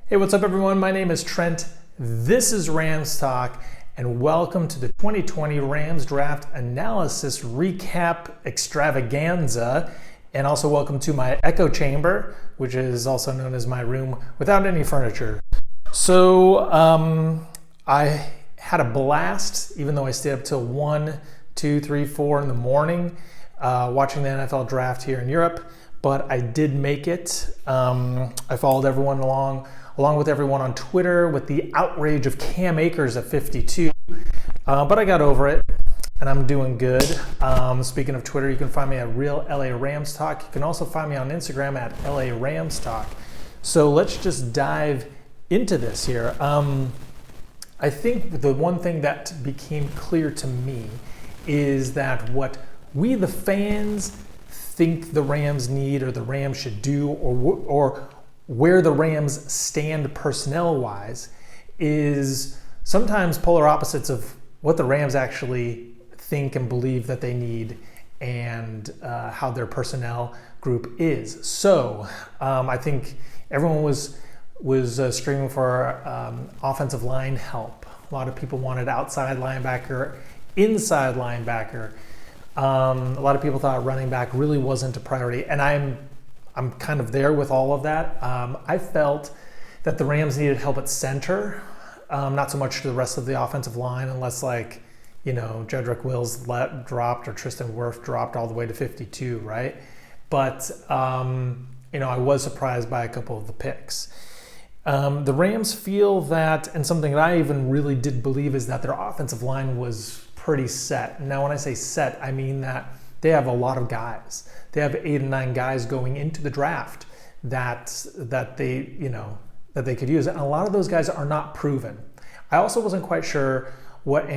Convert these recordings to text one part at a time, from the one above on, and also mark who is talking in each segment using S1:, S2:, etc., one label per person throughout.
S1: Hey, what's up everyone? My name is Trent. This is Rams Talk, and welcome to the 2020 Rams Draft Analysis Recap Extravaganza. And also welcome to my echo chamber, which is also known as my room without any furniture. So I had a blast, even though I stayed up till 1, 2, 3, 4 in the morning watching the NFL draft here in Europe. But I did make it. I followed everyone along with everyone on Twitter with the outrage of Cam Akers at 52. But I got over it, and I'm doing good. Speaking of Twitter, you can find me at Real LA Rams Talk. You can also find me on Instagram at LA Rams Talk. So let's just dive into this here. I think the one thing that became clear to me is that what we, the fans, think the Rams need or the Rams should do, or where the Rams stand personnel-wise, is sometimes polar opposites of what the Rams actually think and believe that they need and how their personnel group is. So I think everyone was screaming for offensive line help. A lot of people wanted outside linebacker, inside linebacker. A lot of people thought running back really wasn't a priority, and I'm kind of there with all of that. I felt that the Rams needed help at center, not so much the rest of the offensive line, unless Jedrick Wills dropped or Tristan Wirth dropped all the way to 52, right? But I was surprised by a couple of the picks. The Rams feel that, and something that I even really did believe, is that their offensive line was pretty set. Now, when I say set, I mean that they have a lot of guys. They have 8 and 9 guys going into the draft that they could use, and a lot of those guys are not proven. I also wasn't quite sure what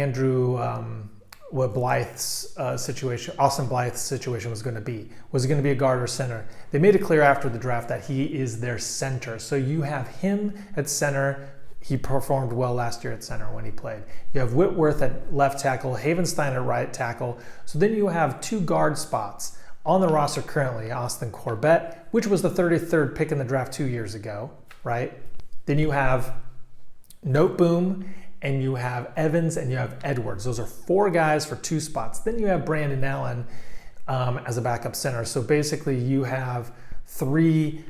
S1: Blythe's situation, Austin Blythe's situation, was going to be. Was it going to be a guard or center? They made it clear after the draft that he is their center. So you have him at center. He performed well last year at center when he played. You have Whitworth at left tackle, Havenstein at right tackle. So then you have 2 guard spots on the roster currently. Austin Corbett, which was the 33rd pick in the draft 2 years ago, right? Then you have Noteboom, and you have Evans, and you have Edwards. Those are 4 guys for 2 spots. Then you have Brandon Allen as a backup center. So basically you have three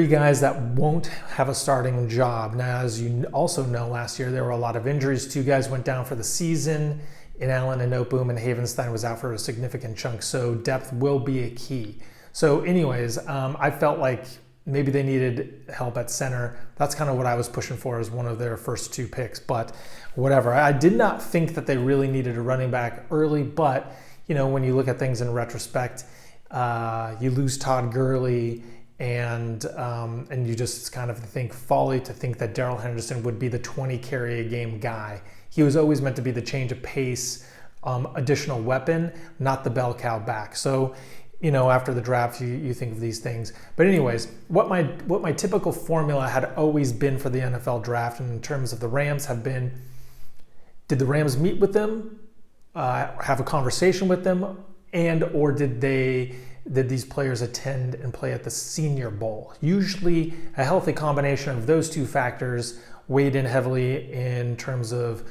S1: guys that won't have a starting job. Now, as you also know, last year there were a lot of injuries. 2 guys went down for the season in Allen and Noteboom, and Havenstein was out for a significant chunk. So depth will be a key. So anyways, I felt like maybe they needed help at center. That's kind of what I was pushing for as one of their first 2 picks, but whatever. I did not think that they really needed a running back early, but when you look at things in retrospect, you lose Todd Gurley, and you just kind of think folly to think that Darrell Henderson would be the 20 carry a game guy. He was always meant to be the change of pace, additional weapon, not the bell cow back. So, after the draft, you think of these things. But anyways, what my typical formula had always been for the NFL draft, and in terms of the Rams, have been: did the Rams meet with them, have a conversation with them, or did these players attend and play at the Senior Bowl? Usually a healthy combination of those 2 factors weighed in heavily in terms of,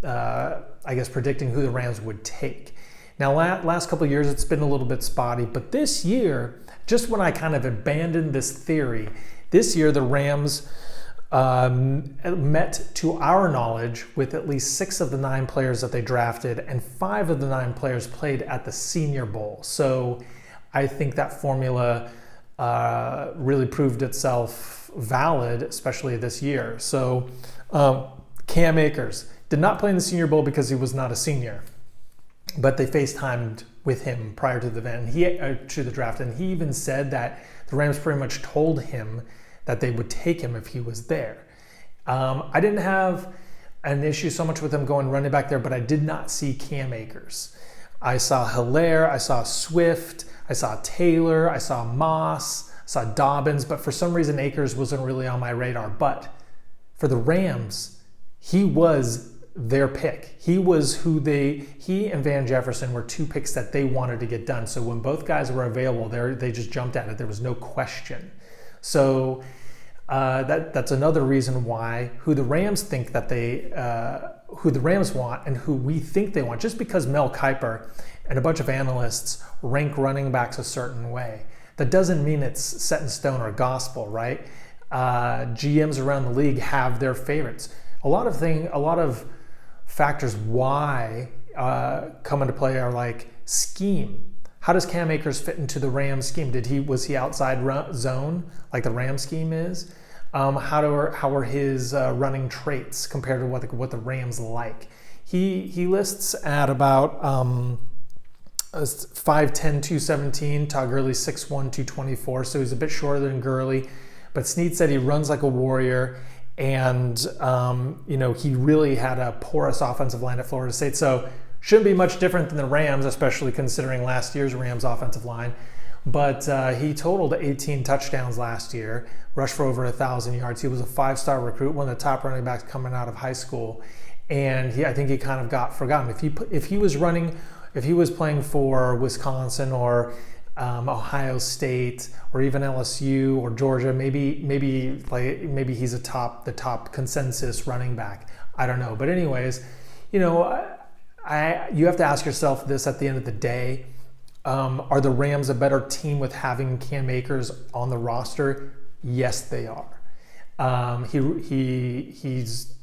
S1: predicting who the Rams would take. Now, last couple of years, it's been a little bit spotty, but this year, just when I kind of abandoned this theory, this year the Rams met, to our knowledge, with at least 6 of the 9 players that they drafted, and 5 of the 9 players played at the Senior Bowl. So I think that formula really proved itself valid, especially this year. So Cam Akers did not play in the Senior Bowl because he was not a senior, but they FaceTimed with him prior to the event, to the draft, and he even said that the Rams pretty much told him that they would take him if he was there. I didn't have an issue so much with him going running back there, but I did not see Cam Akers. I saw Hilaire, I saw Swift, I saw Taylor, I saw Moss, I saw Dobbins, but for some reason Akers wasn't really on my radar. But for the Rams, he was their pick. He and Van Jefferson were 2 picks that they wanted to get done. So when both guys were available, they just jumped at it. There was no question. So That's another reason why who the Rams think that who the Rams want and who we think they want. Just because Mel Kiper and a bunch of analysts rank running backs a certain way, that doesn't mean it's set in stone or gospel, right? GMs around the league have their favorites. A lot of factors why come into play are like scheme. How does Cam Akers fit into the Rams scheme? Was he outside zone like the Rams scheme is? How are his running traits compared to what the Rams like? He lists at about 5'10", 217. Todd Gurley's 6'1", 224, so he's a bit shorter than Gurley. But Snead said he runs like a warrior, and he really had a porous offensive line at Florida State. So shouldn't be much different than the Rams, especially considering last year's Rams offensive line. But he totaled 18 touchdowns last year, rushed for over 1,000 yards. He was a 5-star recruit, one of the top running backs coming out of high school. And I think he kind of got forgotten. If he was playing for Wisconsin or Ohio State or even LSU or Georgia, maybe he's the top consensus running back. I don't know. But anyways, you have to ask yourself this at the end of the day. Are the Rams a better team with having Cam Akers on the roster? Yes, they are. He's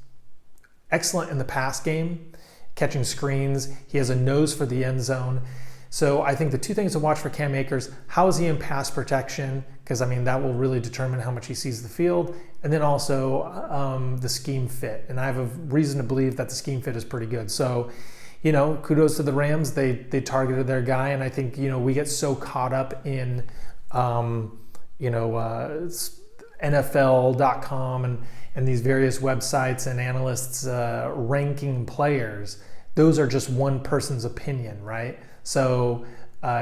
S1: excellent in the pass game, catching screens. He has a nose for the end zone. So I think the two things to watch for Cam Akers: how is he in pass protection? Because that will really determine how much he sees the field, and then also the scheme fit. And I have a reason to believe that the scheme fit is pretty good. So, kudos to the Rams. They targeted their guy, and I think we get so caught up in NFL.com and these various websites and analysts ranking players. Those are just one person's opinion, right? So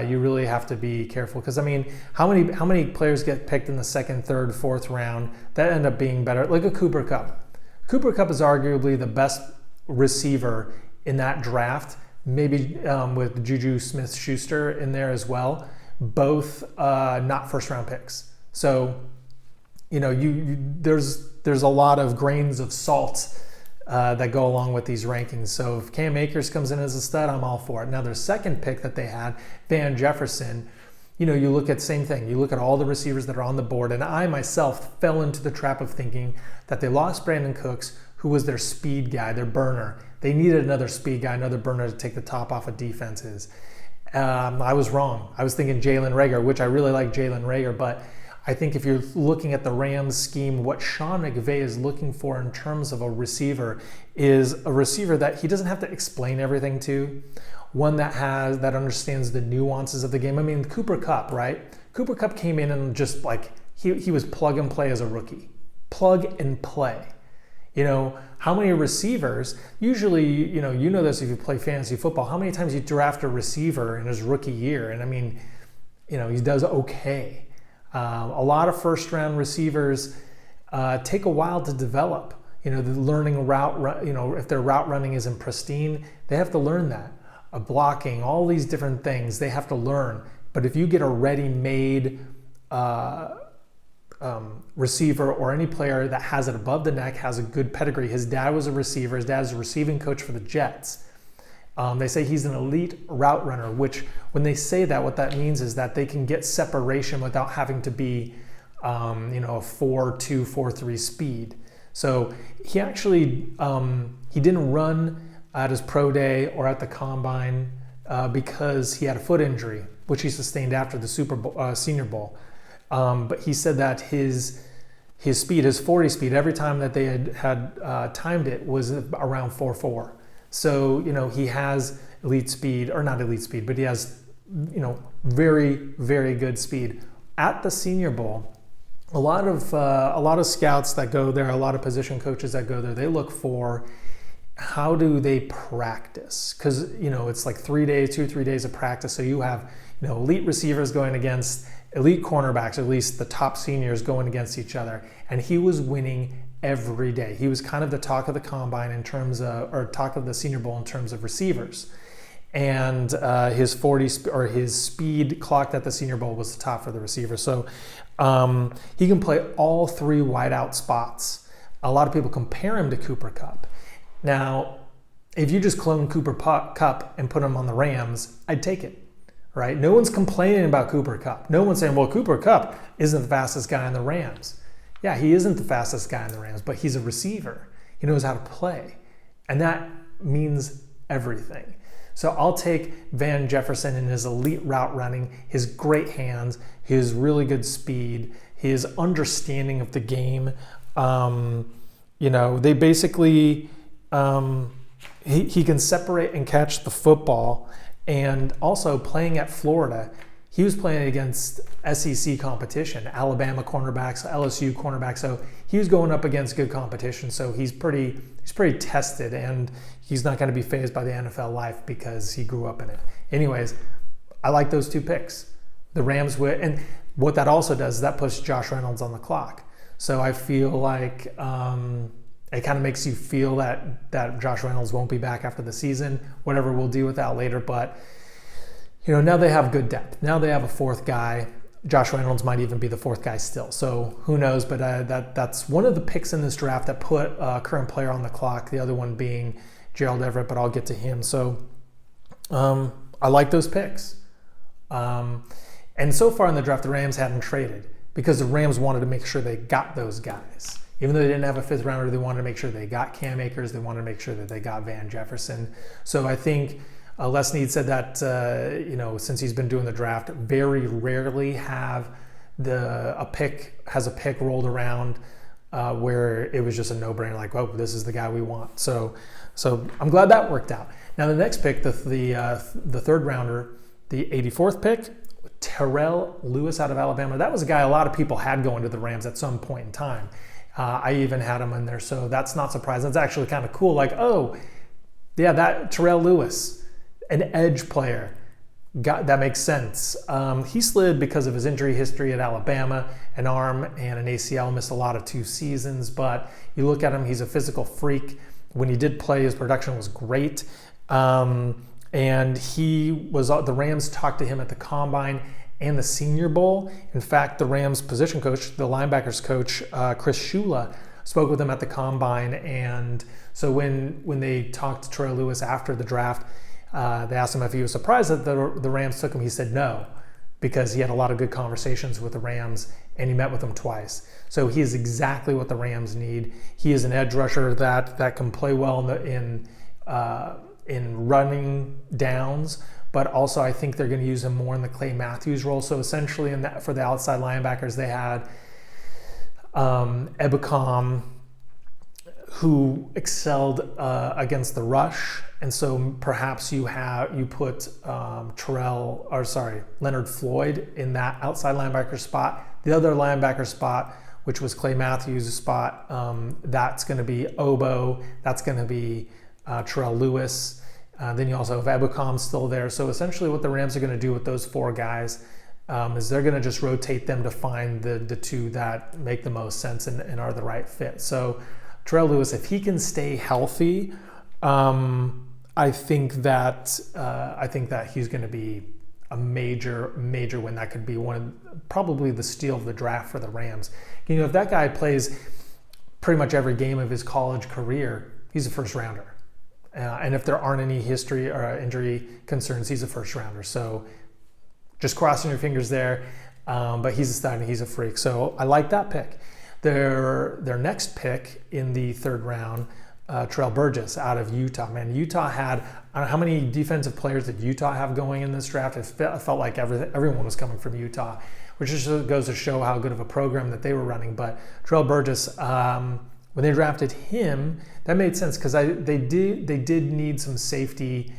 S1: you really have to be careful, because how many players get picked in the second, third, fourth round that end up being better? Like a Cooper Kupp. Cooper Kupp is arguably the best receiver in that draft, maybe with Juju Smith-Schuster in there as well. Both not first-round picks. So there's a lot of grains of salt that go along with these rankings. So if Cam Akers comes in as a stud, I'm all for it. Now their second pick that they had, Van Jefferson, you look at same thing. You look at all the receivers that are on the board, and I myself fell into the trap of thinking that they lost Brandon Cooks, who was their speed guy, their burner. They needed another speed guy, another burner to take the top off of defenses. I was wrong. I was thinking Jalen Reagor, which I really like Jalen Reagor, but I think if you're looking at the Rams scheme, what Sean McVay is looking for in terms of a receiver is a receiver that he doesn't have to explain everything to, one that understands the nuances of the game. Cooper Kupp, right? Cooper Kupp came in and just he was plug and play as a rookie. Plug and play. How many receivers, usually, you know this if you play fantasy football, how many times you draft a receiver in his rookie year? And he does okay. A lot of first-round receivers take a while to develop. The learning a route, if their route running isn't pristine, they have to learn that. Blocking, all these different things, they have to learn. But if you get a ready-made receiver or any player that has it above the neck, has a good pedigree. His dad was a receiver. His dad is a receiving coach for the Jets. They say he's an elite route runner, which when they say that, what that means is that they can get separation without having to be, a 4.2, 4.3 speed. So he actually, he didn't run at his pro day or at the combine because he had a foot injury, which he sustained after the Senior Bowl. But he said that his speed, his 40 speed, every time that they had timed it was around 4.4. So, he has elite speed, or not elite speed, but he has, very, very good speed. At the Senior Bowl, a lot of scouts that go there, a lot of position coaches that go there, they look for how do they practice? Because, it's like 3 days, 2 or 3 days of practice. So you have, elite receivers going against elite cornerbacks, at least the top seniors going against each other. And he was winning every day. He was kind of the talk of the combine in terms of, or talk of the Senior Bowl in terms of receivers. and his 40 or his speed clocked at the Senior Bowl was the top for the receiver. So he can play all three wideout spots. A lot of people compare him to Cooper Kupp. Now, if you just clone Cooper Kupp and put him on the Rams, I'd take it, right? No one's complaining about Cooper Kupp. No one's saying, well, Cooper Kupp isn't the fastest guy in the Rams. Yeah, he isn't the fastest guy in the Rams, but he's a receiver. He knows how to play. And that means everything. So I'll take Van Jefferson and his elite route running, his great hands, his really good speed, his understanding of the game. They basically... He can separate and catch the football, and also playing at Florida, he was playing against SEC competition, Alabama cornerbacks, LSU cornerbacks, so he was going up against good competition. So he's pretty tested, and he's not going to be fazed by the NFL life because he grew up in it. Anyways, I like those two picks. The Rams would, and what that also does is that puts Josh Reynolds on the clock. So I feel like it kind of makes you feel that Josh Reynolds won't be back after the season. Whatever, we'll deal with that later. But now they have good depth. Now they have a fourth guy. Josh Reynolds might even be the fourth guy still. So who knows? But that's one of the picks in this draft that put a current player on the clock. The other one being Gerald Everett, but I'll get to him. So I like those picks. And so far in the draft, the Rams hadn't traded because the Rams wanted to make sure they got those guys. Even though they didn't have a fifth rounder, they wanted to make sure they got Cam Akers. They wanted to make sure that they got Van Jefferson. So I think Les Snead said that, since he's been doing the draft, very rarely have a pick rolled around where it was just a no-brainer, like, oh, this is the guy we want. So I'm glad that worked out. Now the next pick, the third rounder, the 84th pick, Terrell Lewis out of Alabama. That was a guy a lot of people had going to the Rams at some point in time. I even had him in there, so that's not surprising. It's actually kind of cool, like, oh, yeah, that Terrell Lewis, an edge player. That makes sense. He slid because of his injury history at Alabama, an arm and an ACL, missed a lot of 2 seasons, but you look at him, he's a physical freak. When he did play, his production was great. And the Rams talked to him at the Combine and the Senior Bowl. In fact, the Rams position coach, the linebackers coach, Chris Shula, spoke with him at the Combine. And so when they talked to Terrell Lewis after the draft, they asked him if he was surprised that the Rams took him. He said no, because he had a lot of good conversations with the Rams and he met with them twice. So he is exactly what the Rams need. He is an edge rusher that can play well in running downs, but also I think they're going to use him more in the Clay Matthews role. So essentially for the outside linebackers, they had Ebukam, who excelled against the rush. And so perhaps you put Leonard Floyd in that outside linebacker spot. The other linebacker spot, which was Clay Matthews' spot, that's going to be Obo. That's going to be Terrell Lewis. Then you also have Ebukam still there. So essentially what the Rams are going to do with those 4 guys is they're going to just rotate them to find the 2 that make the most sense and are the right fit. So Terrell Lewis, if he can stay healthy, I think that he's going to be a major win. That could be probably the steal of the draft for the Rams. If that guy plays pretty much every game of his college career, he's a first rounder. And if there aren't any history or injury concerns, he's a first rounder. So just crossing your fingers there. But he's a stud and he's a freak. So I like that pick. Their next pick in the 3rd round, Terrell Burgess out of Utah. Man, Utah had, I don't know how many defensive players did Utah have going in this draft. It felt like everyone was coming from Utah, which just goes to show how good of a program that they were running. But Terrell Burgess, when they drafted him, that made sense because they did need some safety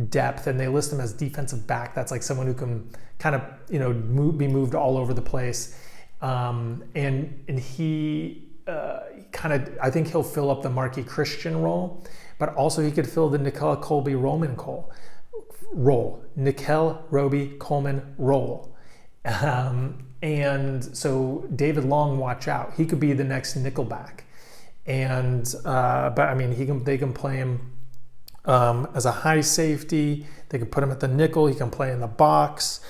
S1: depth, and they list him as defensive back. That's like someone who can kind of be moved all over the place, and he I think he'll fill up the Marquis Christian role, but also he could fill the Nickel Roby-Coleman role. And so David Long, watch out. He could be the next nickelback. And but I mean, they can play him as a high safety. They could put him at the nickel. He can play in the box.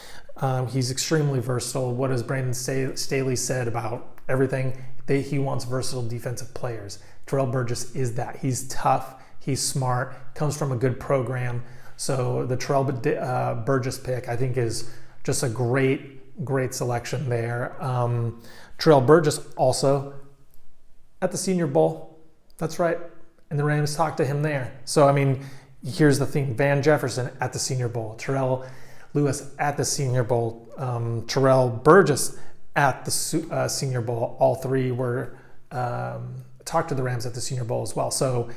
S1: He's extremely versatile. What has Brandon Staley said about everything? He wants versatile defensive players. Terrell Burgess is that. He's tough. He's smart. Comes from a good program. So the Terrell Burgess pick, I think, is just a great selection there. Terrell Burgess also at the Senior Bowl. That's right. And the Rams talked to him there. So, I mean, here's the thing. Van Jefferson at the Senior Bowl. Terrell Lewis at the Senior Bowl. Terrell Burgess at the Senior Bowl. All three were talked to the Rams at the Senior Bowl as well. So,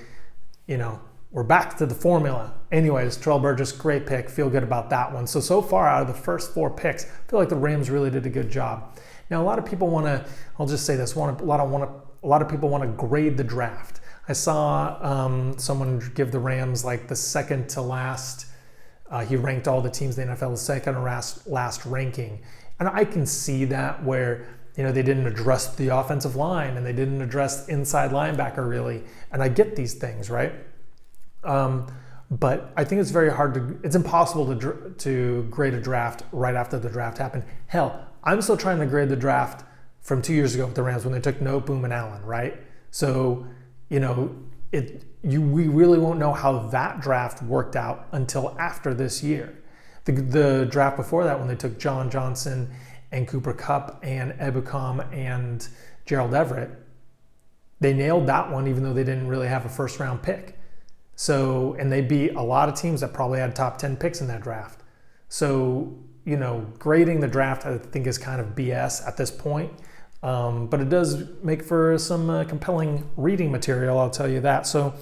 S1: we're back to the formula. Anyways, Terrell Burgess, great pick. Feel good about that one. So far out of the first 4 picks, I feel like the Rams really did a good job. Now, a lot of people want to, I'll just say this, a lot of people want to grade the draft. I saw someone give the Rams like the second to last. He ranked all the teams in the NFL the second to last ranking. And I can see that where, they didn't address the offensive line and they didn't address inside linebacker really. And I get these things, right? But I think it's very hard it's impossible to grade a draft right after the draft happened. Hell, I'm still trying to grade the draft from 2 years ago with the Rams when they took Noah, Boom, and Allen, right? So, we really won't know how that draft worked out until after this year. The draft before that, when they took John Johnson and Cooper Kupp and Ebukam and Gerald Everett, they nailed that one even though they didn't really have a first round pick. So, and they beat a lot of teams that probably had top 10 picks in that draft. So, grading the draft I think is kind of BS at this point. But it does make for some compelling reading material, I'll tell you that. So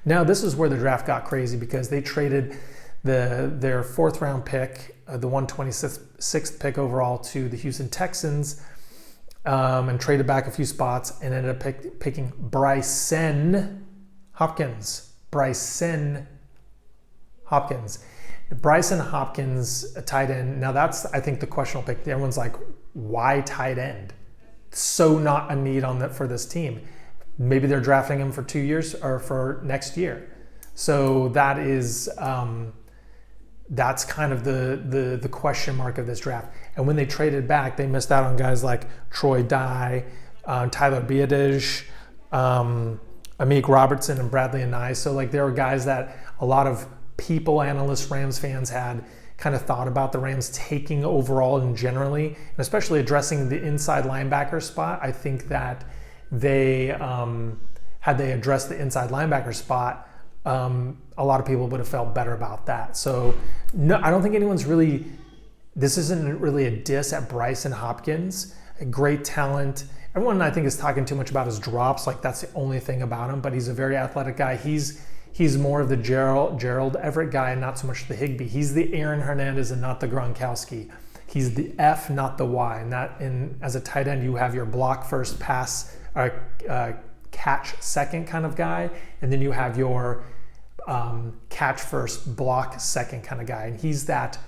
S1: now this is where the draft got crazy because they traded their 4th round pick, the 126th pick overall, to the Houston Texans and traded back a few spots and ended up picking Brycen Hopkins. Brycen Hopkins, a tight end. Now that's, I think, the questionable pick. Everyone's like, why tight end? So not a need for this team. Maybe they're drafting him for 2 years or for next year. So that is that's kind of the question mark of this draft. And when they traded back, they missed out on guys like Troy Dye, Tyler Biadasz, Amik Robertson, and Bradley Anae. So there were guys that a lot of people, analysts, Rams fans had kind of thought about the Rams taking overall and generally, and especially addressing the inside linebacker spot. I think that they, had they addressed the inside linebacker spot, a lot of people would have felt better about that. So no, I don't think this isn't really a diss at Brycen Hopkins. A great talent. Everyone, I think, is talking too much about his drops. That's the only thing about him, but he's a very athletic guy. He's more of the Gerald Everett guy and not so much the Higbee. He's the Aaron Hernandez and not the Gronkowski. He's the F, not the Y. And as a tight end, you have your block first, pass, catch second kind of guy, and then you have your catch first, block second kind of guy. And he's that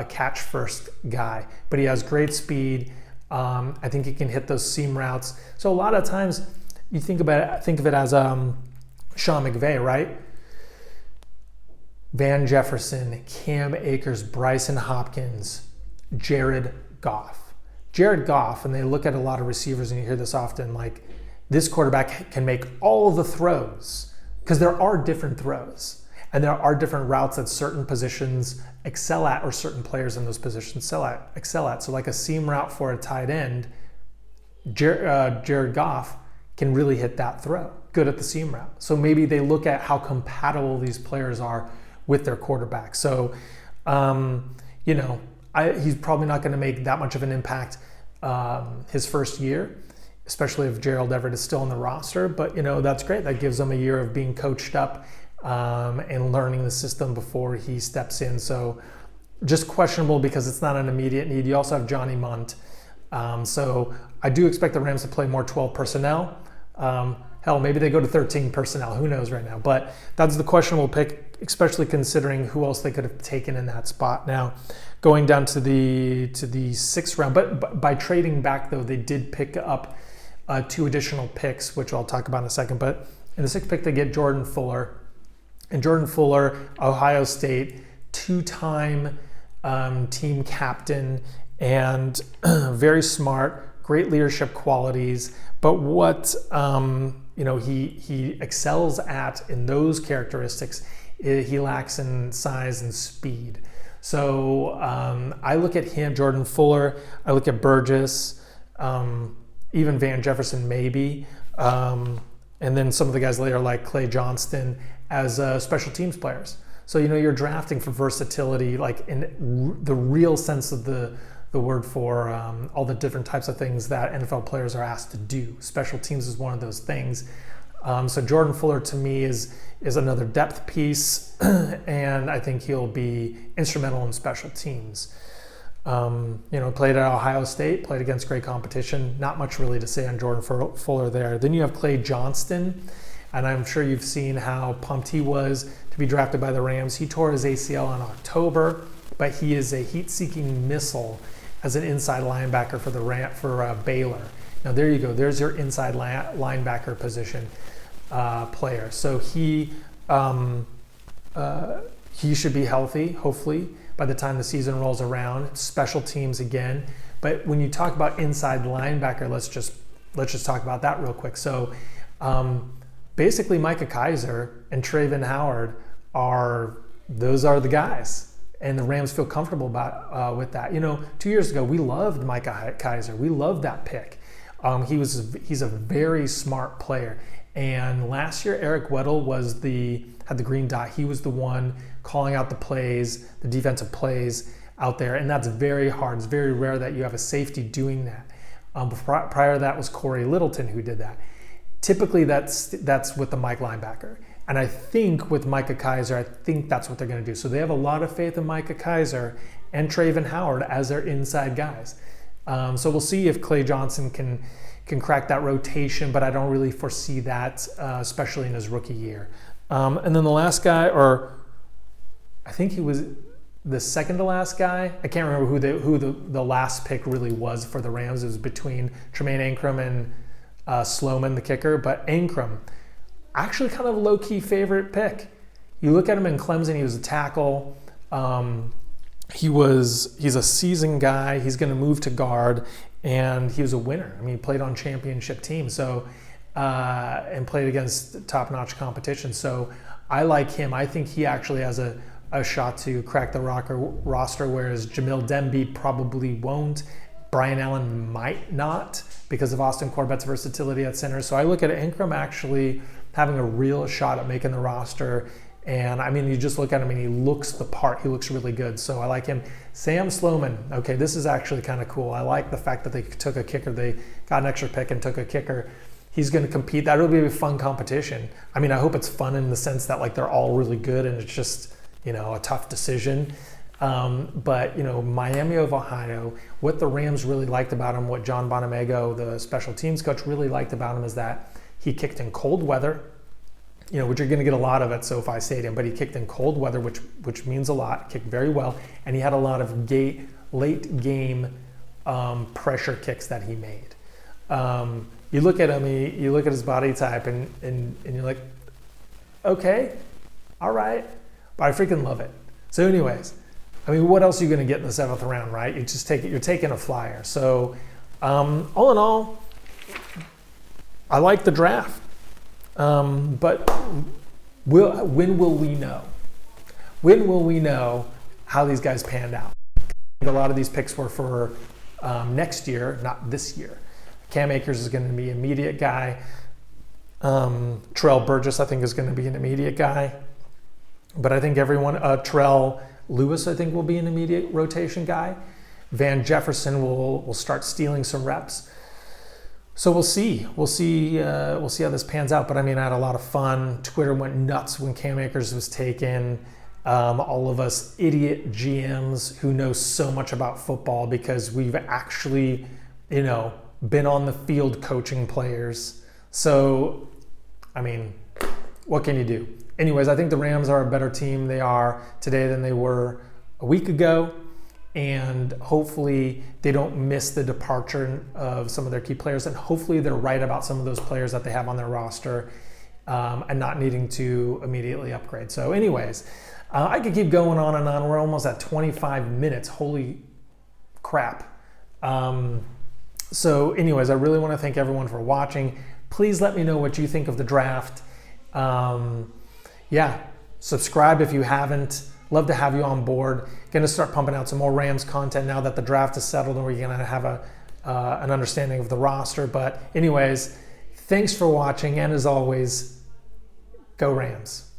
S1: catch first guy. But he has great speed. I think he can hit those seam routes. So a lot of times you think of it as Sean McVay, right? Van Jefferson, Cam Akers, Brycen Hopkins, Jared Goff. And they look at a lot of receivers, and you hear this often, this quarterback can make all of the throws, because there are different throws. And there are different routes that certain positions excel at, or certain players in those positions excel at. So a seam route for a tight end, Jared Goff can really hit that throw. Good at the seam route. So maybe they look at how compatible these players are with their quarterback. So, he's probably not going to make that much of an impact his first year, especially if Gerald Everett is still on the roster. But, that's great. That gives him a year of being coached up and learning the system before he steps in. So just questionable because it's not an immediate need. You also have Johnny Munt. So I do expect the Rams to play more 12 personnel. Hell, maybe they go to 13 personnel. Who knows right now? But that's the questionable pick, especially considering who else they could have taken in that spot. Now, going down to the 6th round, but by trading back, though, they did pick up 2 additional picks, which I'll talk about in a second. But in the 6th pick, they get Jordan Fuller. And Jordan Fuller, Ohio State, two-time team captain, and very smart, great leadership qualities. But what he excels at in those characteristics, he lacks in size and speed. So I look at him, Jordan Fuller, I look at Burgess, even Van Jefferson maybe, and then some of the guys later like Clay Johnston as special teams players. So, you're drafting for versatility, like in the real sense of the word for all the different types of things that NFL players are asked to do. Special teams is one of those things. So Jordan Fuller to me is another depth piece, and I think he'll be instrumental in special teams. Played at Ohio State, played against great competition. Not much really to say on Jordan Fuller there. Then you have Clay Johnston, and I'm sure you've seen how pumped he was to be drafted by the Rams. He tore his ACL in October, but he is a heat-seeking missile as an inside linebacker for Baylor. Now there you go. There's your inside linebacker position player. So he should be healthy, hopefully, by the time the season rolls around. Special teams again. But when you talk about inside linebacker, let's just talk about that real quick. So basically Micah Kaiser and Trayvon Howard are the guys. And the Rams feel comfortable with that. 2 years ago, we loved Micah Kaiser. We loved that pick. He's a very smart player. And last year, Eric Weddle had the green dot. He was the one calling out the plays, the defensive plays out there. And that's very hard. It's very rare that you have a safety doing that. Prior to that was Corey Littleton who did that. Typically, that's with the Mike linebacker. And I think with Micah Kaiser, I think that's what they're going to do. So they have a lot of faith in Micah Kaiser and Trayvon Howard as their inside guys. So we'll see if Clay Johnson can crack that rotation, but I don't really foresee that, especially in his rookie year. And then the last guy, or I think he was the second to last guy. I can't remember who the last pick really was for the Rams. It was between Tremayne Anchrum and Sloman, the kicker. But Anchrum, actually kind of a low-key favorite pick. You look at him in Clemson, he was a tackle. He's a seasoned guy. He's going to move to guard, and he was a winner. I mean, he played on championship teams, and played against top-notch competition. So I like him. I think he actually has a shot to crack the roster, whereas Jamil Demby probably won't. Brian Allen might not because of Austin Corbett's versatility at center. So I look at Anchrum actually having a real shot at making the roster. And I mean, you just look at him and he looks the part. He looks really good. So I like him. Sam Sloman. Okay, this is actually kind of cool. I like the fact that they took a kicker. They got an extra pick and took a kicker. He's going to compete. That'll be a fun competition. I mean, I hope it's fun in the sense that like they're all really good and it's just, a tough decision. But Miami of Ohio, what the Rams really liked about him, what John Bonamego, the special teams coach, really liked about him is that he kicked in cold weather, which you're going to get a lot of at SoFi Stadium, but he kicked in cold weather, which means a lot, kicked very well, and he had a lot of late game pressure kicks that he made. You look at him, you look at his body type, and you're like, okay, all right, but I freaking love it. So anyways, I mean, what else are you going to get in the 7th round, right? You're taking a flyer. So all in all, I like the draft. But when will we know? When will we know how these guys panned out? A lot of these picks were for next year, not this year. Cam Akers is going to be an immediate guy. Terrell Burgess, I think, is going to be an immediate guy. But I think Terrell Lewis, I think, will be an immediate rotation guy. Van Jefferson will start stealing some reps. So we'll see. We'll see how this pans out. But I mean, I had a lot of fun. Twitter went nuts when Cam Akers was taken. All of us idiot GMs who know so much about football because we've actually, been on the field coaching players. So, I mean, what can you do? Anyways, I think the Rams are a better team they are today than they were a week ago. And hopefully they don't miss the departure of some of their key players. And hopefully they're right about some of those players that they have on their roster. and not needing to immediately upgrade. So anyways, I could keep going on and on. We're almost at 25 minutes. Holy crap. So anyways, I really want to thank everyone for watching. Please let me know what you think of the draft. Yeah, subscribe if you haven't. Love to have you on board. Going to start pumping out some more Rams content now that the draft is settled and we're going to have an understanding of the roster. But anyways, thanks for watching, and as always, go Rams.